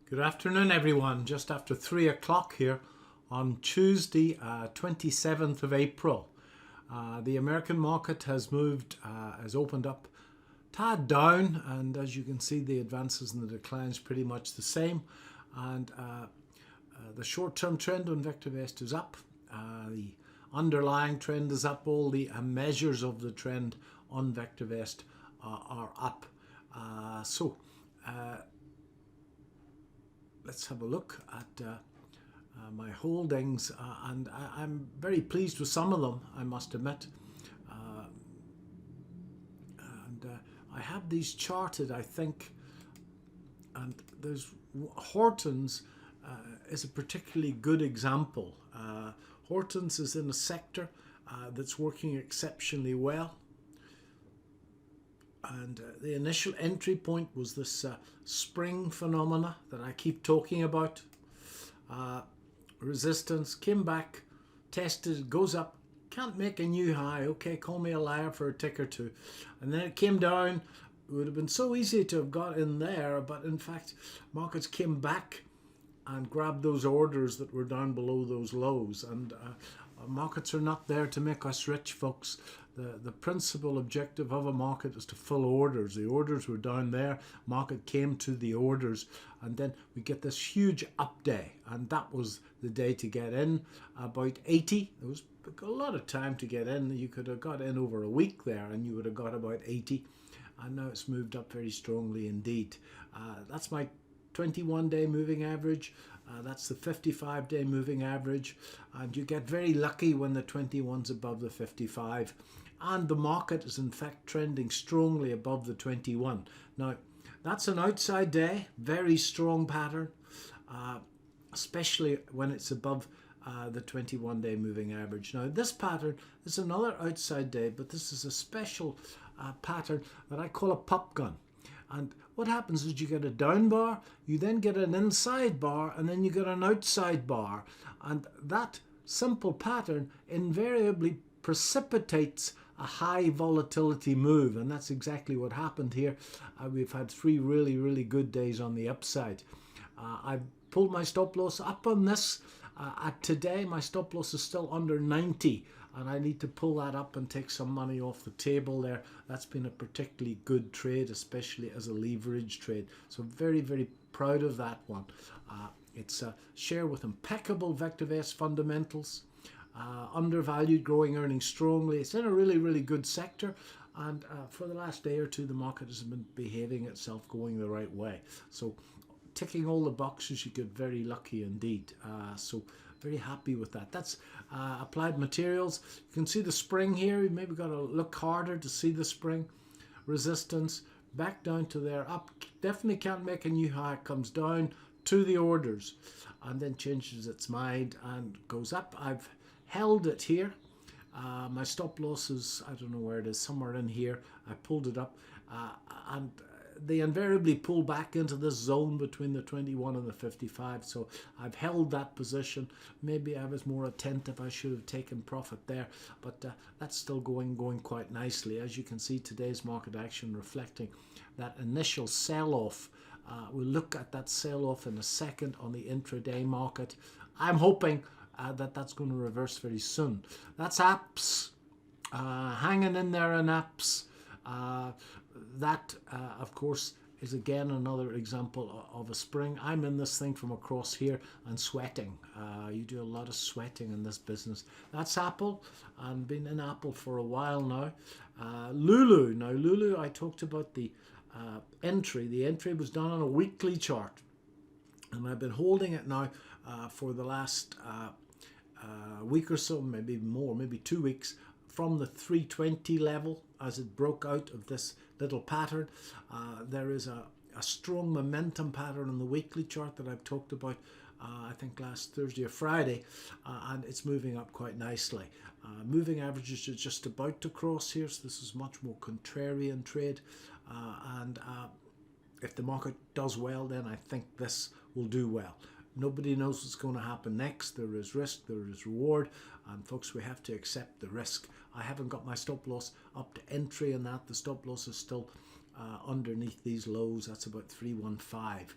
Good afternoon, everyone. Just after 3 o'clock here on Tuesday, 27th of April. The American market has opened up tad down, and as you can see, the advances and the declines pretty much the same. And the short-term trend on VectorVest is up. The underlying trend is up. All the measures of the trend on VectorVest are up. Let's have a look at my holdings, and I'm very pleased with some of them, I must admit. I have these charted, I think, and there's Hortons is a particularly good example. Hortons is in a sector that's working exceptionally well. And the initial entry point was this spring phenomena that I keep talking about. Resistance, came back, tested, goes up, can't make a new high. Okay, call me a liar for a tick or two. And then it came down. It would have been so easy to have got in there, but in fact, markets came back and grabbed those orders that were down below those lows. And markets are not there to make us rich, folks. The principal objective of a market is to fill orders. The orders were down there, market came to the orders, and then we get this huge up day, and that was the day to get in. About 80, it was a lot of time to get in. You could have got in over a week there and you would have got about 80, and now it's moved up very strongly indeed. That's my 21-day moving average. That's the 55-day moving average, and you get very lucky when the 21's above the 55, and the market is in fact trending strongly above the 21. Now that's an outside day, very strong pattern, especially when it's above the 21-day moving average. Now this pattern is another outside day, but this is a special pattern that I call a Popgun. And what happens is you get a down bar, you then get an inside bar, and then you get an outside bar. And that simple pattern invariably precipitates a high volatility move. And that's exactly what happened here. We've had three really good days on the upside. I've pulled my stop loss up on this. At today, my stop loss is still under 90. And I need to pull that up and take some money off the table there. That's been a particularly good trade, especially as a leverage trade. So very proud of that one. It's a share with impeccable VectorVest fundamentals. Undervalued, growing earnings strongly. It's in a really good sector. And for the last day or two, the market has been behaving itself, going the right way. So ticking all the boxes, you get very lucky indeed. So very happy with that. That's Applied Materials. You can see the spring here. You maybe got to look harder to see the spring. Resistance back down to there. Up, definitely can't make a new high. Comes down to the orders and then changes its mind and goes up. I've held it here. My stop loss is, I don't know where it is, somewhere in here. I pulled it up and they invariably pull back into this zone between the 21 and the 55. So I've held that position. Maybe I was more attentive. I should have taken profit there, but that's still going quite nicely. As you can see, today's market action reflecting that initial sell-off. We'll look at that sell-off in a second on the intraday market. I'm hoping that's going to reverse very soon. That's apps, hanging in there in apps. That, of course, is again another example of a spring. I'm in this thing from across here and sweating. You do a lot of sweating in this business. That's Apple, and been in Apple for a while now. Lulu. Now, Lulu, I talked about the entry. The entry was done on a weekly chart, and I've been holding it now for the last week or so, maybe more, maybe 2 weeks, from the 320 level as it broke out of this little pattern. There is a strong momentum pattern on the weekly chart that I've talked about I think last Thursday or Friday, and it's moving up quite nicely. Moving averages are just about to cross here, so this is much more contrarian trade, and if the market does well, then I think this will do well. Nobody knows what's going to happen next. There is risk, there is reward, and folks, we have to accept the risk. I haven't got my stop loss up to entry in that. The stop loss is still underneath these lows. That's about 315.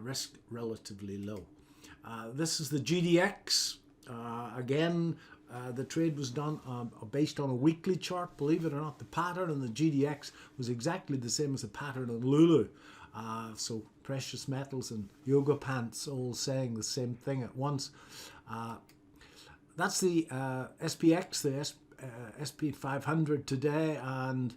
Risk relatively low. This is the GDX. Again, the trade was done based on a weekly chart. Believe it or not, the pattern on the GDX was exactly the same as the pattern on Lulu. So precious metals and yoga pants all saying the same thing at once. That's the SPX, the SP 500 today, and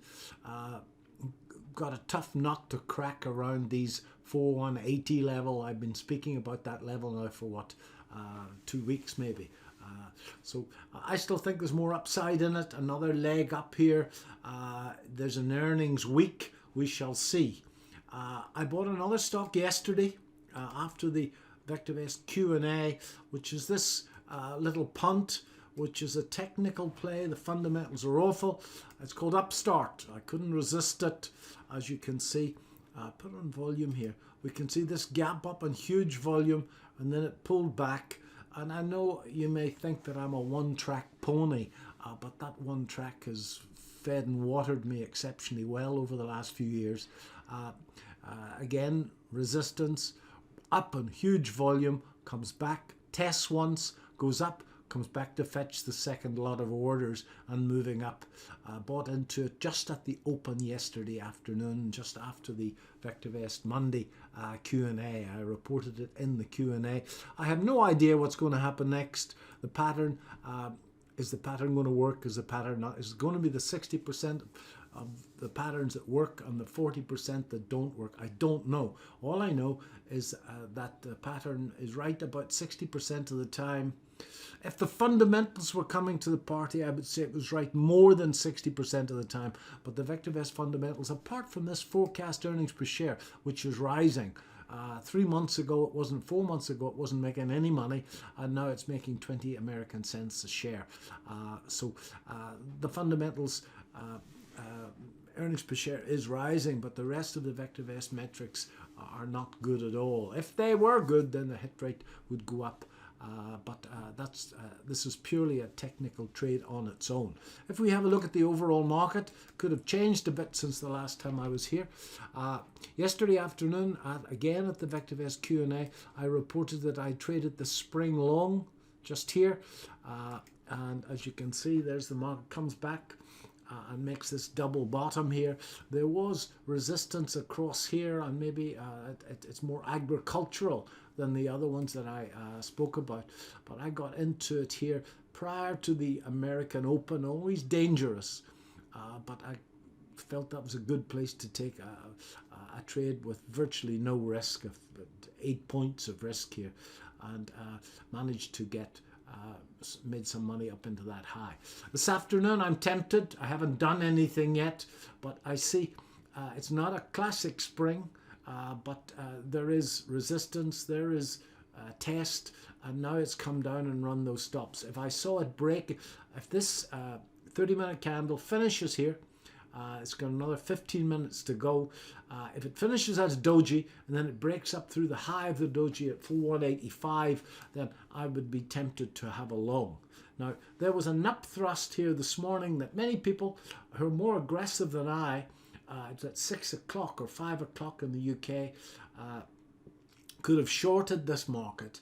got a tough nut to crack around these 4180 level. I've been speaking about that level now for 2 weeks maybe. So I still think there's more upside in it. Another leg up here. There's an earnings week. We shall see. I bought another stock yesterday after the VectorVest Q&A, which is this little punt, which is a technical play. The fundamentals are awful. It's called Upstart. I couldn't resist it, as you can see. Put on volume here. We can see this gap up on huge volume, and then it pulled back. And I know you may think that I'm a one-track pony, but that one track has fed and watered me exceptionally well over the last few years. Again, resistance, up on huge volume, comes back, tests once, goes up, comes back to fetch the second lot of orders and moving up. Bought into it just at the open yesterday afternoon, just after the VectorVest Monday Q&A. I reported it in the Q&A. I have no idea what's going to happen next. The pattern, is the pattern going to work? Is the pattern not? Is it going to be the 60% of the patterns that work and the 40% that don't work? I don't know. All I know is that the pattern is right about 60% of the time. If the fundamentals were coming to the party, I would say it was right more than 60% of the time. But the VectorVest fundamentals, apart from this forecast earnings per share, which is rising. 3 months ago it wasn't, 4 months ago it wasn't making any money, and now it's making 20 American cents a share. So the fundamentals, earnings per share is rising, but the rest of the VectorVest metrics are not good at all. If they were good, then the hit rate would go up. But this is purely a technical trade on its own. If we have a look at the overall market, could have changed a bit since the last time I was here. Yesterday afternoon, again at the VectorVest Q&A, I reported that I traded the spring long just here. And as you can see, there's the market comes back and makes this double bottom here. There was resistance across here, and maybe it's more agricultural than the other ones that I spoke about. But I got into it here prior to the American Open, always dangerous. But I felt that was a good place to take a trade with virtually no risk, of 8 points of risk here, and managed to get made some money up into that high. This afternoon I'm tempted. I haven't done anything yet, but I see it's not a classic spring, but there is resistance, there is test, and now it's come down and run those stops. If I saw it break, if this 30-minute candle finishes here, it's got another 15 minutes to go. If it finishes as doji and then it breaks up through the high of the doji at 4185, then I would be tempted to have a long. Now, there was an up thrust here this morning that many people who are more aggressive than I, it's at 6 o'clock or 5 o'clock in the UK, could have shorted this market,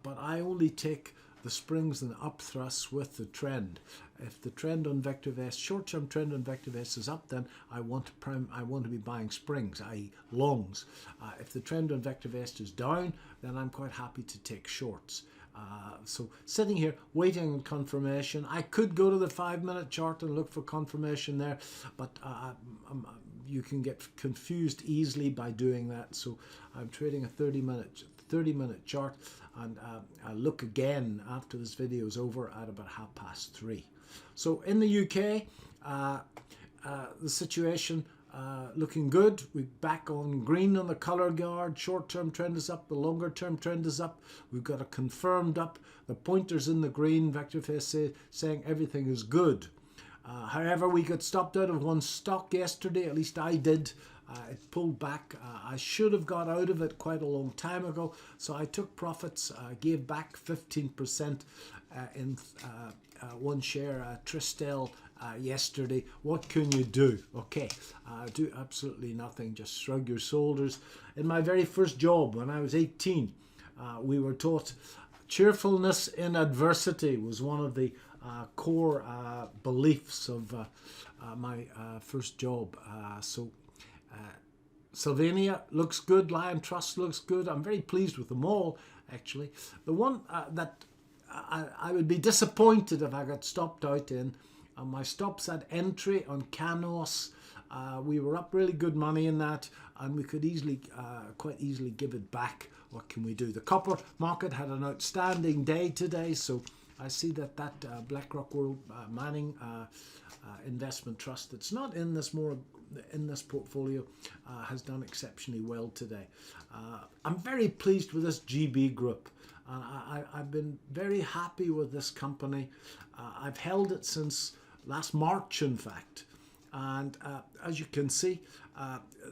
but I only take the springs and up thrusts with the trend. If the trend on VectorVest, short-term trend on VectorVest is up, then I want to be buying springs, i.e. longs. If the trend on VectorVest is down, then I'm quite happy to take shorts. So sitting here waiting on confirmation. I could go to the 5-minute chart and look for confirmation there, but you can get confused easily by doing that. So I'm trading a 30-minute chart, and I'll look again after this video is over at about 3:30. So in the UK, the situation looking good. We're back on green on the colour guard. Short-term trend is up. The longer-term trend is up. We've got a confirmed up. The pointer's in the green. VectorVest saying everything is good. However, we got stopped out of one stock yesterday. At least I did. It pulled back. I should have got out of it quite a long time ago. So I took profits, gave back 15% in one share, Tristel, yesterday. What can you do? Okay, do absolutely nothing. Just shrug your shoulders. In my very first job when I was 18, we were taught cheerfulness in adversity was one of the core beliefs of my first job. Sylvania looks good. Lion Trust looks good. I'm very pleased with them all, actually. The one that I would be disappointed if I got stopped out in, my stops at entry on Canos. We were up really good money in that, and we could easily, quite easily give it back. What can we do? The copper market had an outstanding day today, so I see that BlackRock World Mining Investment Trust that's not in this portfolio has done exceptionally well today. I'm very pleased with this GB group. I've been very happy with this company. I've held it since last March, in fact. And as you can see,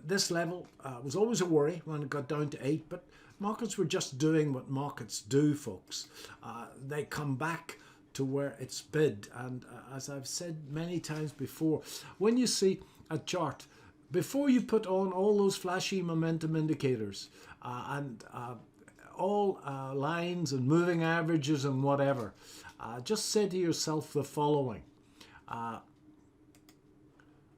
this level was always a worry when it got down to 8, but markets were just doing what markets do, folks. They come back to where it's bid. And as I've said many times before, when you see a chart, before you put on all those flashy momentum indicators and all lines and moving averages and whatever, just say to yourself the following.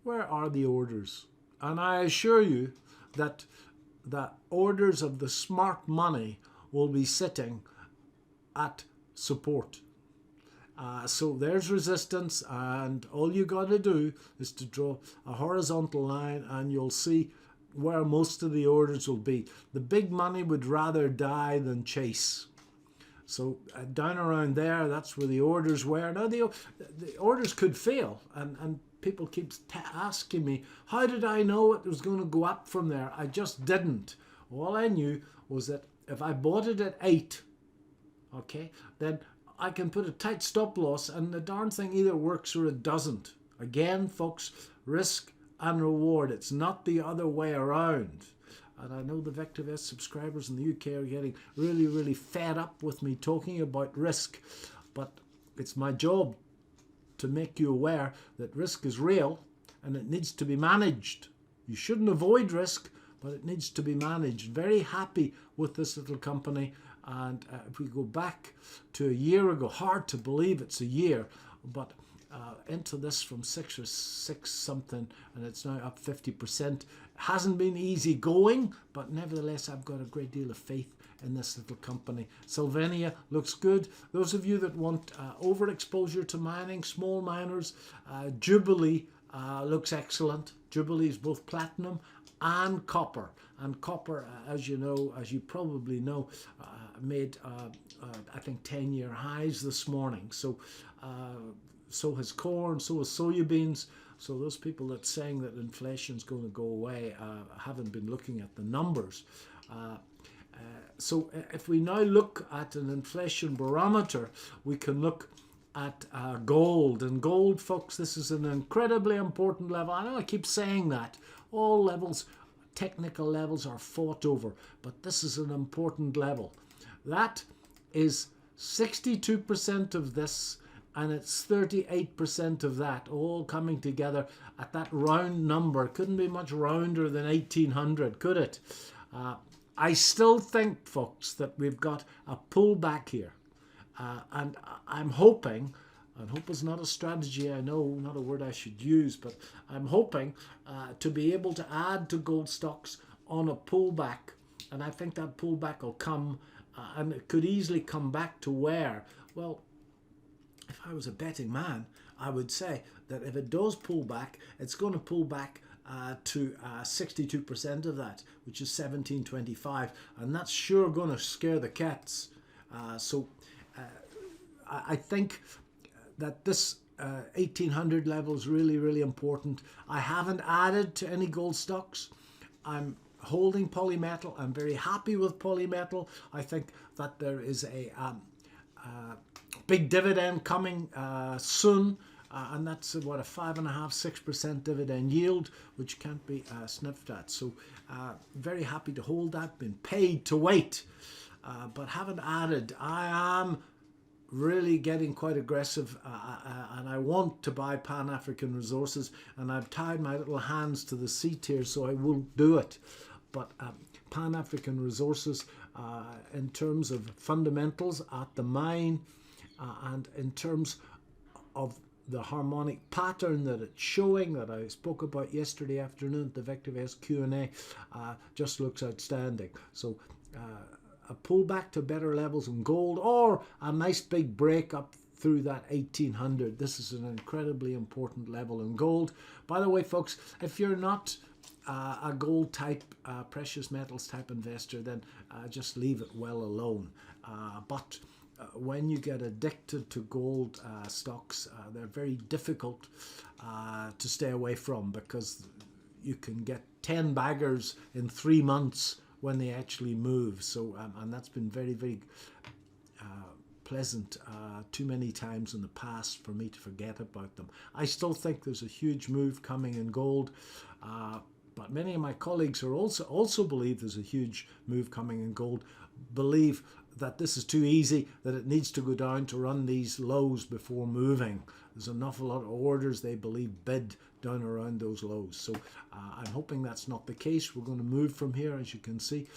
Where are the orders? And I assure you that the orders of the smart money will be sitting at support. So there's resistance, and all you got to do is to draw a horizontal line and you'll see where most of the orders will be. The big money would rather die than chase. So down around there, that's where the orders were. Now the orders could fail, and people keep asking me, how did I know it was going to go up from there? I just didn't. All I knew was that if I bought it at 8, okay, then I can put a tight stop loss and the darn thing either works or it doesn't. Again, folks, risk and reward. It's not the other way around. And I know the VectorVest subscribers in the UK are getting really, really fed up with me talking about risk. But it's my job to make you aware that risk is real and it needs to be managed. You shouldn't avoid risk, but it needs to be managed. Very happy with this little company. And if we go back to a year ago, hard to believe it's a year, but into this from 6 or 6 something, and it's now up 50%. Hasn't been easy going, but nevertheless, I've got a great deal of faith in this little company. Sylvania looks good. Those of you that want overexposure to mining, small miners, Jubilee looks excellent. Jubilee is both platinum and copper. And copper, as you know, as you probably know, made, I think, 10-year highs this morning. So has corn, so has soybeans. So those people that saying that inflation's going to go away haven't been looking at the numbers. So if we now look at an inflation barometer, we can look at gold. And gold, folks, this is an incredibly important level. I know I keep saying that. All levels, technical levels, are fought over, but this is an important level. That is 62% of this, and it's 38% of that, all coming together at that round number. Couldn't be much rounder than 1800, could it? I still think, folks, that we've got a pullback here. And I'm hoping, and hope is not a strategy, I know, not a word I should use, but I'm hoping to be able to add to gold stocks on a pullback. And I think that pullback will come, and it could easily come back to where? Well, if I was a betting man, I would say that if it does pull back, it's going to pull back to 62% of that, which is 1725, and that's sure going to scare the cats. I think that this 1800 level is really, really important. I haven't added to any gold stocks. I'm holding polymetal. I'm very happy with polymetal. I think that there is a big dividend coming soon. and that's what, a 5.5–6% dividend yield, which can't be sniffed at. So very happy to hold that. Been paid to wait, but haven't added. I am really getting quite aggressive, and I want to buy Pan-African Resources, and I've tied my little hands to the seat here, so I won't do it. But Pan-African Resources, in terms of fundamentals at the mine, and in terms of the harmonic pattern that it's showing, that I spoke about yesterday afternoon at the VectorVest Q&A, just looks outstanding. So a pullback to better levels in gold, or a nice big break up through that 1800. This is an incredibly important level in gold. By the way, folks, if you're not a gold type, precious metals type investor, then just leave it well alone. But when you get addicted to gold stocks, they're very difficult to stay away from, because you can get 10 baggers in 3 months when they actually move. So and that's been very, very pleasant too many times in the past for me to forget about them. I still think there's a huge move coming in gold, but many of my colleagues are also believe there's a huge move coming in gold, believe that this is too easy, that it needs to go down to run these lows before moving. There's an awful lot of orders, they believe, bid down around those lows. So I'm hoping that's not the case. We're going to move from here, as you can see.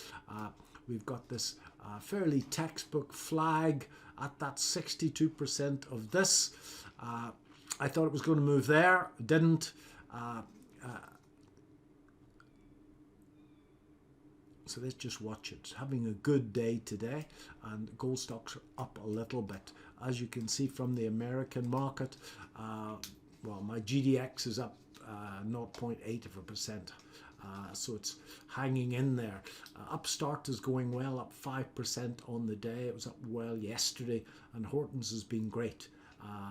We've got this fairly textbook flag at that 62% of this. I thought it was going to move there, it didn't. So let's just watch it. It's having a good day today, and gold stocks are up a little bit. As you can see from the American market, well, my GDX is up 0.8%. So it's hanging in there. Upstart is going well, up 5% on the day. It was up well yesterday, and Horton's has been great.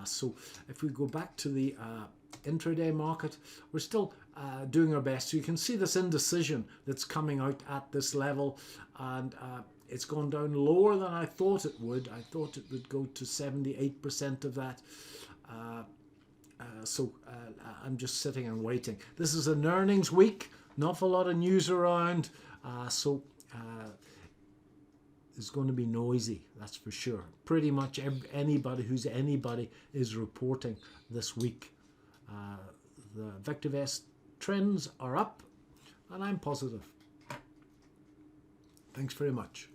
So if we go back to the intraday market, we're still doing our best. So you can see this indecision that's coming out at this level, and it's gone down lower than I thought it would. I thought it would go to 78% of that. So I'm just sitting and waiting. This is an earnings week, an awful lot of news around, so it's going to be noisy, that's for sure. Pretty much anybody who's anybody is reporting this week. The VectorVest trends are up, and I'm positive. Thanks very much.